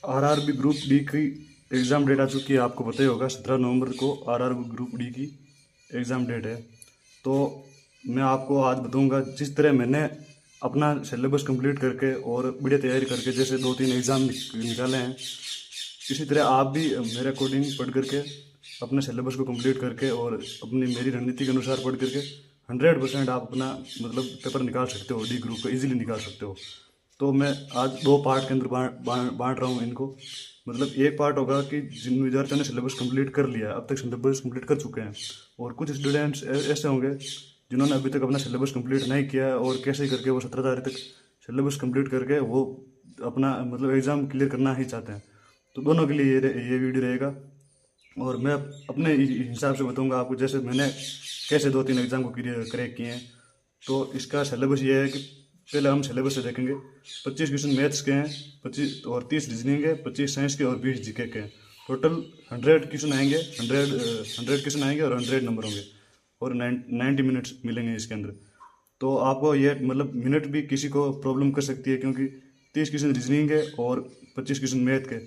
RRB group D की exam date आ चुकी है। आपको पता ही होगा 17 नवंबर को आरआरबी ग्रुप डी की एग्ज़ाम डेट है। तो मैं आपको आज बताऊंगा जिस तरह मैंने अपना सिलेबस कंप्लीट करके और बढ़िया तैयारी करके जैसे 2-3 एग्ज़ाम निकाले हैं, इसी तरह आप भी मेरे अकॉर्डिंग पढ़ करके अपने सिलेबस को कंप्लीट करके और अपनी मेरी रणनीति के अनुसार पढ़ करके 100% आप अपना मतलब पेपर निकाल सकते हो, डी ग्रुप का इजीली निकाल सकते हो। तो मैं आज दो पार्ट के अंदर बांट रहा हूँ इनको। मतलब एक पार्ट होगा कि जिन विद्यार्थियों ने सिलेबस कंप्लीट कर लिया, अब तक सिलेबस कंप्लीट कर चुके हैं, और कुछ स्टूडेंट्स ऐसे होंगे जिन्होंने अभी तक अपना सिलेबस कंप्लीट नहीं किया है और कैसे करके वो 17 तारीख तक सिलेबस कंप्लीट करके वो अपना मतलब एग्ज़ाम क्लियर करना ही चाहते हैं। तो दोनों के लिए ये वीडियो रहेगा। और मैं अपने हिसाब से बताऊंगा आपको जैसे मैंने कैसे 2-3 एग्ज़ाम को क्रैक किए हैं। तो इसका सिलेबस ये है कि पहले हम सिलेबस से देखेंगे। 25 क्वेश्चन मैथ्स के हैं, 25 और 30 रीजनिंग है, 25 साइंस के और 20 जीके के हैं। टोटल 100 क्वेश्चन आएंगे, 100 क्वेश्चन आएंगे और 100 नंबर होंगे और 90 मिनट्स मिलेंगे इसके अंदर। तो आपको ये मतलब मिनट भी किसी को प्रॉब्लम कर सकती है, क्योंकि 30 क्वेश्चन रीजनिंग है और 25 क्वेश्चन मैथ के।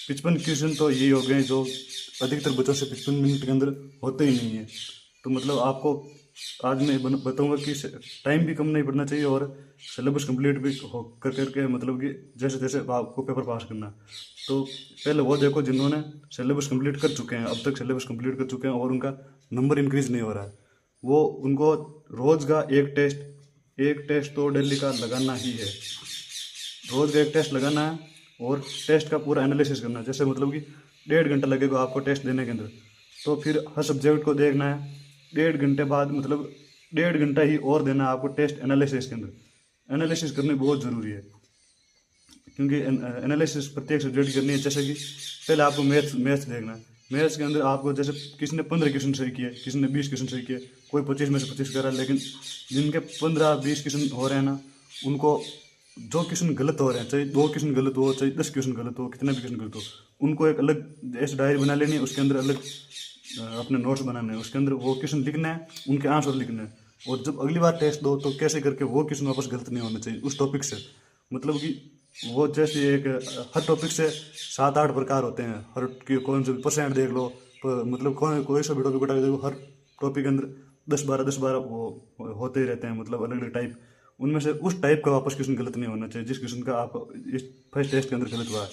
55 क्वेश्चन तो यही हो गए जो अधिकतर बच्चों से 55 मिनट के अंदर होते ही नहीं है। तो मतलब आपको आज मैं बताऊंगा कि टाइम भी कम नहीं पड़ना चाहिए और सिलेबस कंप्लीट भी हो कर करके मतलब कि जैसे जैसे आपको पेपर पास करना। तो पहले वो देखो जिन्होंने सिलेबस कंप्लीट कर चुके हैं, अब तक सिलेबस कंप्लीट कर चुके हैं और उनका नंबर इंक्रीज नहीं हो रहा है, वो उनको रोज का एक टेस्ट तो डेली का लगाना ही है। रोज का एक टेस्ट लगाना है और टेस्ट का पूरा एनालिसिस करना है। जैसे मतलब कि 1.5 घंटा लगेगा आपको टेस्ट देने के अंदर, तो फिर हर सब्जेक्ट को देखना है। 1.5 घंटे बाद मतलब 1.5 घंटा ही और देना है आपको टेस्ट एनालिसिस के अंदर। एनालिसिस करनी बहुत ज़रूरी है, क्योंकि एनालिसिस प्रत्येक सब्जेक्ट की करनी है। जैसे कि पहले आपको मैथ्स देखना है। मैथ्स के अंदर आपको जैसे किसी ने 15 क्वेश्चन सही किए, किसी ने 20 क्वेश्चन सही किए, कोई 25 में से 25 कर रहा है, लेकिन जिनके 15-20 क्वेश्चन हो रहे हैं ना, उनको जो क्वेश्चन गलत हो रहे हैं, चाहे 2 क्वेश्चन गलत हो, चाहे 10 क्वेश्चन गलत हो, कितना भी क्वेश्चन गलत हो, उनको एक अलग ऐसी डायरी बना लेनी है, उसके अंदर अलग अपने नोट्स बनाने हैं, उसके अंदर वो क्वेश्चन लिखना है, उनके आंसर लिखने हैं। और जब अगली बार टेस्ट दो तो कैसे करके वो क्वेश्चन वापस गलत नहीं होना चाहिए उस टॉपिक से। मतलब कि वो जैसे एक हर टॉपिक से 7-8 प्रकार होते हैं, हर की कौन से परसेंट देख लो, मतलब कोई सा भी टॉपिक उठा के देखो, हर टॉपिक के अंदर 10-12 वो होते ही रहते हैं, मतलब अलग अलग टाइप। उनमें से उस टाइप का वापस क्वेश्चन गलत नहीं होना चाहिए जिस क्वेश्चन का आप इस फर्स्ट टेस्ट के अंदर गलत हुआ है।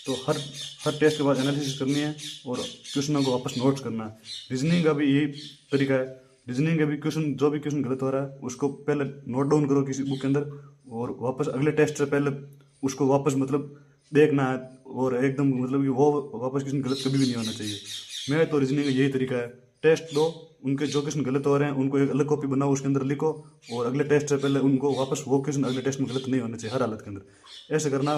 तो हर हर टेस्ट के बाद एनालिसिस करनी है और क्वेश्चनों को वापस नोट्स करना है। रीजनिंग का भी यही तरीका है। रीजनिंग का भी क्वेश्चन जो भी क्वेश्चन गलत हो रहा है उसको पहले नोट डाउन करो किसी बुक के अंदर, और वापस अगले टेस्ट से पहले उसको वापस मतलब देखना है, और एकदम मतलब कि वो वापस क्वेश्चन गलत कभी भी नहीं होना चाहिए। मेरा तो रीजनिंग का यही तरीका है। टेस्ट दो, उनके जो क्वेश्चन गलत हो रहे हैं उनको एक अलग कॉपी बनाओ, उसके अंदर लिखो, और अगले टेस्ट से पहले उनको वापस वो क्वेश्चन अगले टेस्ट में गलत नहीं होने चाहिए हर हालत के अंदर। ऐसे करना।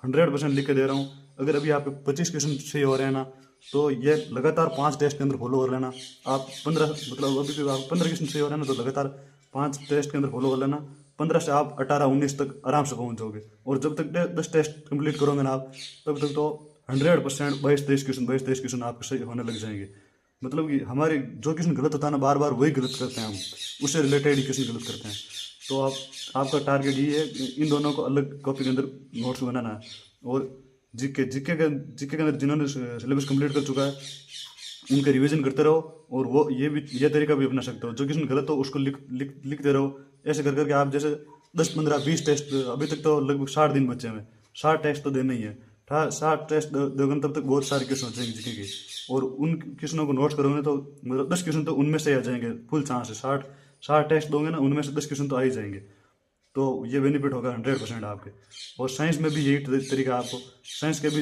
100% लिख के दे रहा हूँ। अगर अभी आपके 25 क्वेश्चन सही हो रहे हैं ना, तो ये लगातार 5 टेस्ट के अंदर फॉलो कर लेना। आप 15 मतलब अभी तो आप 15 क्वेश्चन सही हो रहे हैं ना, तो लगातार 5 टेस्ट के अंदर फॉलो कर लेना। 15 से आप 18-19 तक आराम से पहुंच जाओगे। और जब तक 10 टेस्ट कंप्लीट करोगे ना आप, तब तक तो 100% 22-23 क्वेश्चन आपके सही होने लग जाएंगे। मतलब कि हमारे जो क्वेश्चन गलत होता है ना, बार बार वही गलत करते हैं हम, उससे रिलेटेड ही क्वेश्चन गलत करते हैं। तो आपका टारगेट ये है कि इन दोनों को अलग कॉपी के अंदर नोट्स बनाना है। और जीके के अंदर जिन्होंने सिलेबस कंप्लीट कर चुका है उनके रिवीजन करते रहो। और वो ये तरीका भी अपना सकते हो, जो क्वेश्चन गलत हो उसको लिखते रहो। ऐसे कर करके आप जैसे 10-15-20 टेस्ट, अभी तक तो लगभग 60 दिन बचे हुए, 60 टेस्ट तो देना ही है। 60 टेस्ट दोगे तब तक बहुत सारे क्वेश्चन हो जाएंगे जीके के, और उन क्वेश्चनों को नोट करोगे तो मतलब 10 क्वेश्चन तो उनमें से आ जाएंगे फुल चांस से। 60 टेस्ट दोगे ना, उनमें से 10 क्वेश्चन तो आ ही जाएंगे। तो ये बेनिफिट होगा 100% आपके। और साइंस में भी यही तरीका आपको, साइंस के भी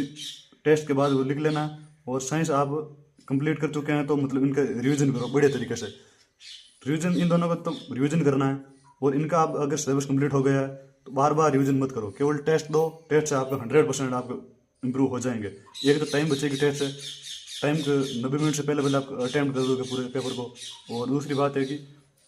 टेस्ट के बाद वो लिख लेना। और साइंस आप कंप्लीट कर चुके हैं तो मतलब इनका रिवीजन करो बढ़िया तरीके से। रिवीजन इन दोनों का तो रिवीजन करना है। और इनका आप अगर सिलेबस कंप्लीट हो गया है तो बार बार रिवीजन मत करो, केवल टेस्ट दो। टेस्ट से आपका 100% आपको इम्प्रूव हो जाएंगे। एक तो टाइम बचेगी टेस्ट से, टाइम के 90 मिनट से पहले पहले आप अटैम्प्ट कर दोगे पूरे पेपर को। और दूसरी बात है कि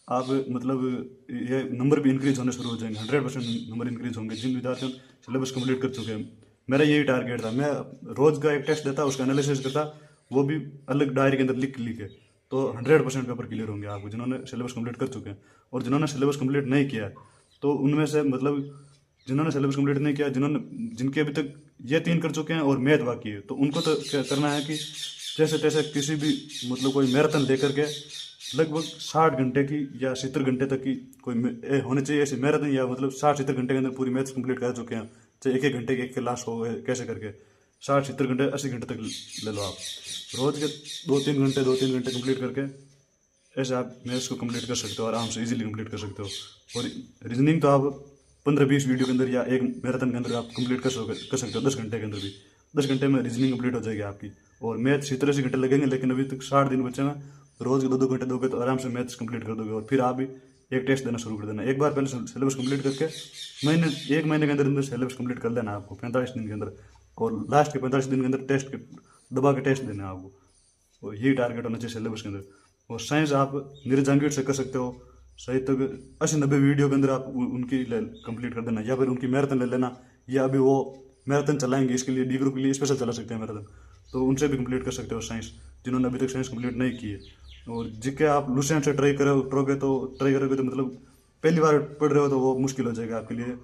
आप मतलब ये नंबर भी इंक्रीज होने शुरू हो जाएंगे। 100% नंबर इंक्रीज होंगे जिन विद्यार्थियों सिलेबस कंप्लीट कर चुके हैं। मेरा यही टारगेट था। मैं रोज का एक टेस्ट देता, उसका एनालिसिस करता, वो भी अलग डायरी के अंदर लिख लिखे। तो 100% पेपर क्लियर होंगे आपको जिन्होंने सिलेबस कंप्लीट कर चुके हैं। और जिन्होंने सिलेबस कंप्लीट नहीं किया है तो उनमें से मतलब जिन्होंने सिलेबस कंप्लीट नहीं किया, जिनके अभी तक ये 3 कर चुके हैं और मैथ बाकी है, तो उनको तो क्या करना है कि जैसे तैसे किसी भी मतलब कोई मैराथन लेकर के लगभग 60 घंटे की या 70 घंटे तक की कोई होनी चाहिए ऐसी मैराथन, या मतलब 60-70 घंटे के अंदर पूरी मैथ्स कंप्लीट कर चुके हैं, चाहे 1-1 घंटे के 1 क्लास हो कैसे करके 60-70 घंटे 80 घंटे तक ले लो आप, रोज के 2-3 घंटे 2-3 घंटे कंप्लीट करके ऐसे आप मैथ्स को कंप्लीट कर सकते हो, आराम से इजीली कंप्लीट कर सकते हो। और रीजनिंग तो आप 15-20 वीडियो के अंदर या एक मैराथन के अंदर आप कंप्लीट कर सकते हो, 10 घंटे के अंदर भी 10 घंटे में रीजनिंग कंप्लीट हो जाएगी आपकी। और मैथ 70-80 घंटे लगेंगे, लेकिन अभी तक 60 दिन बचे हैं, रोज के 2-2 घंटे दोगे तो आराम से मैथ्स कंप्लीट कर दोगे। और फिर आप भी एक टेस्ट देना शुरू कर देना, एक बार पहले सिलेबस कंप्लीट करके 1 महीने के अंदर सिलेबस कंप्लीट कर लेना आपको 45 दिन के अंदर, और लास्ट के 45 दिन के अंदर टेस्ट दबा के टेस्ट देना है आपको, और यही टारगेट होना चाहिए सिलेबस के अंदर। और साइंस आप नीरज जांगीर से कर सकते हो, सही तक 80-90 वीडियो के अंदर आप उनकी कंप्लीट कर देना, या फिर उनकी मैराथन ले लेना, या अभी वो मैराथन चलाएंगे, इसके लिए डी ग्रुप के लिए स्पेशल चला सकते हैं मैराथन, तो उनसे भी कंप्लीट कर सकते हो साइंस, जिन्होंने अभी तक साइंस कंप्लीट नहीं की है। और जिसके आप लुसेंट से ट्राई करोगे तो मतलब पहली बार पढ़ रहे हो तो वो मुश्किल हो जाएगा आपके लिए,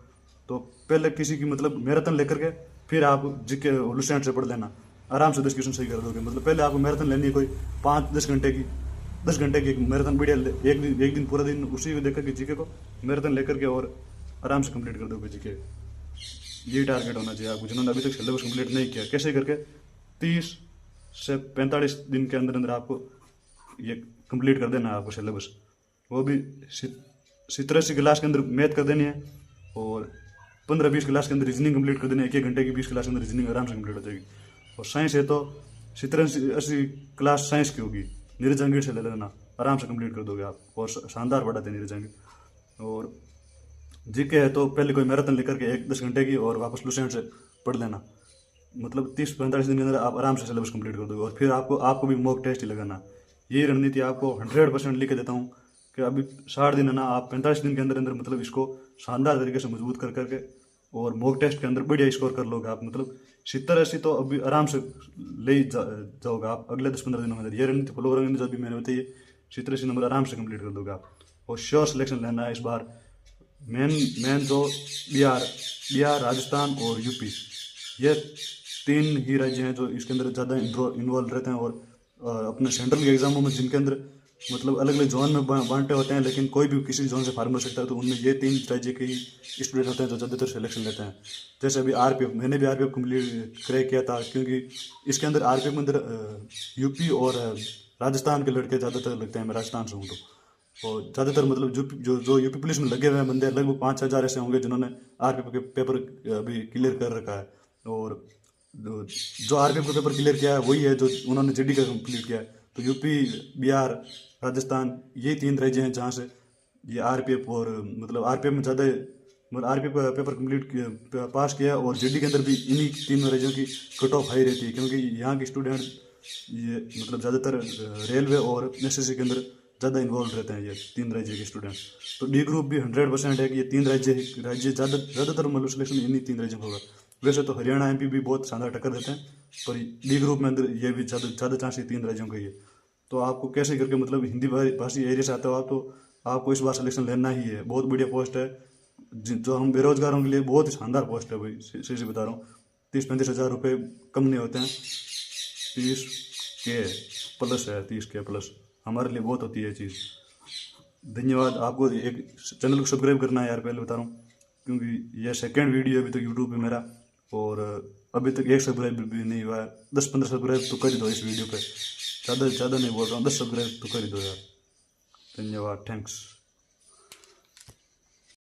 तो पहले किसी की मतलब मैराथन लेकर के फिर आप जिसके लुसेंट से पढ़ लेना, आराम से 10 क्वेश्चन सही कर दोगे। मतलब पहले आपको मैराथन लेनी है कोई 5-10 घंटे की, 10 घंटे की मैराथन बढ़िया, एक दिन पूरा दिन उसी को देखकर के जीके को मैराथन लेकर के और आराम से कंप्लीट कर दोगे जीके। ये टारगेट होना चाहिए आपको, जिन्होंने अभी तक सिलेबस कंप्लीट नहीं किया, कैसे करके 30 से 45 दिन के अंदर अंदर आपको ये कंप्लीट कर देना है आपको सिलेबस, वो भी 70-80 क्लास के अंदर मैथ कर देनी है, और 15-20 क्लास के अंदर रीजनिंग कंप्लीट कर देनी है, 1-1 घंटे की 20 क्लास के अंदर रीजनिंग आराम से कंप्लीट हो जाएगी। और साइंस है तो 70-80 क्लास साइंस की होगी, नीरज जांगीर से ले लेना, आराम से कंप्लीट कर दोगे आप, और शानदार पढ़ाते हैं नीरज जांगीर। और जीके है तो पहले कोई मैराथन लेकर के 10 घंटे की और वापस लुसेंट से पढ़ लेना, मतलब 30-45 दिन के अंदर आप आराम से सिलेबस कंप्लीट कर दोगे। और फिर आपको भी मॉक टेस्ट ही लगाना, यही रणनीति आपको 100% लिख के देता हूँ कि अभी 60 दिन है ना, आप 45 दिन के अंदर अंदर मतलब इसको शानदार तरीके से मजबूत कर करके और मॉक टेस्ट के अंदर बढ़िया स्कोर कर लोगे आप, मतलब 70-80 तो अभी आराम से ले जाओगे आप अगले 10-15 दिनों के अंदर। ये रणनीति फॉलो करेंगे जो अभी मैंने बताई, 70-80 नंबर आराम से कंप्लीट कर दोगे आप। और श्योर सिलेक्शन लेना है इस बार, मेन जो बिहार, राजस्थान और यूपी, ये 3 ही राज्य हैं जो इसके अंदर ज़्यादा इन्वॉल्व रहते हैं। और अपने सेंट्रल के एग्जामों में जिनके अंदर मतलब अलग अलग जोन में बांटे होते हैं, लेकिन कोई भी किसी जोन से फार्म भर सकता है, तो उनमें ये 3 राज्य के ही स्टूडेंट होते हैं जो ज़्यादातर सिलेक्शन लेते हैं। जैसे अभी आरपीएफ, मैंने भी आरपीएफ कंप्लीट क्रैक किया था, क्योंकि इसके अंदर आरपीएफ के अंदर यूपी और राजस्थान के लड़के ज़्यादातर लगते हैं, मैं राजस्थान से हूँ तो। और ज़्यादातर मतलब जो यूपी पुलिस में लगे हुए हैं बंदे लगभग 5,000 ऐसे होंगे जिन्होंने आरपीएफ के पेपर अभी क्लियर कर रखा है। और जो आरपीएफ का पेपर क्लियर किया है वही है जो उन्होंने जीडी का कंप्लीट किया है। तो यूपी, बिहार, राजस्थान, ये 3 राज्य हैं जहाँ से ये आरपीएफ और मतलब आरपीएफ में ज़्यादा मतलब आरपीएफ का पेपर कंप्लीट पास किया, और जीडी के अंदर भी इन्हीं 3 राज्यों की कट ऑफ हाई रहती है, क्योंकि यहाँ के स्टूडेंट ये मतलब ज़्यादातर रेलवे और एसएससी के अंदर ज़्यादा इन्वॉल्व रहते हैं ये 3 राज्य के स्टूडेंट। तो डी ग्रुप भी 100% है कि ये 3 राज्य ज़्यादातर मतलब सिलेक्शन इन्हीं 3 राज्यों में होगा। वैसे तो हरियाणा एमपी भी बहुत शानदार टक्कर देते हैं, पर डी ग्रुप में अंदर ये भी ज़्यादा चांस 3 राज्यों का ही है। तो आपको कैसे करके मतलब हिंदी भाषी एरिया से आते हो आप, तो आपको इस बार सिलेक्शन लेना ही है। बहुत बढ़िया पोस्ट है, जो हम बेरोजगारों के लिए बहुत ही शानदार पोस्ट है भाई, सही से बता रहा हूँ। 30-35 हज़ार रुपये कम नहीं होते हैं, 30K प्लस है, 30K प्लस हमारे लिए बहुत होती है ये चीज़। धन्यवाद। आपको एक चैनल को सब्सक्राइब करना है यार, पहले बता रहा हूँ, क्योंकि यह सेकंड वीडियो अभी तक यूट्यूब पे मेरा, और अभी तक 1 सब्सक्राइब भी नहीं हुआ है। 10-15 सब्सक्राइब तो कर ही दो इस वीडियो पे, ज़्यादा नहीं बोल रहा हूँ, 10 सब्सक्राइब तो कर ही दो यार। धन्यवाद, थैंक्स।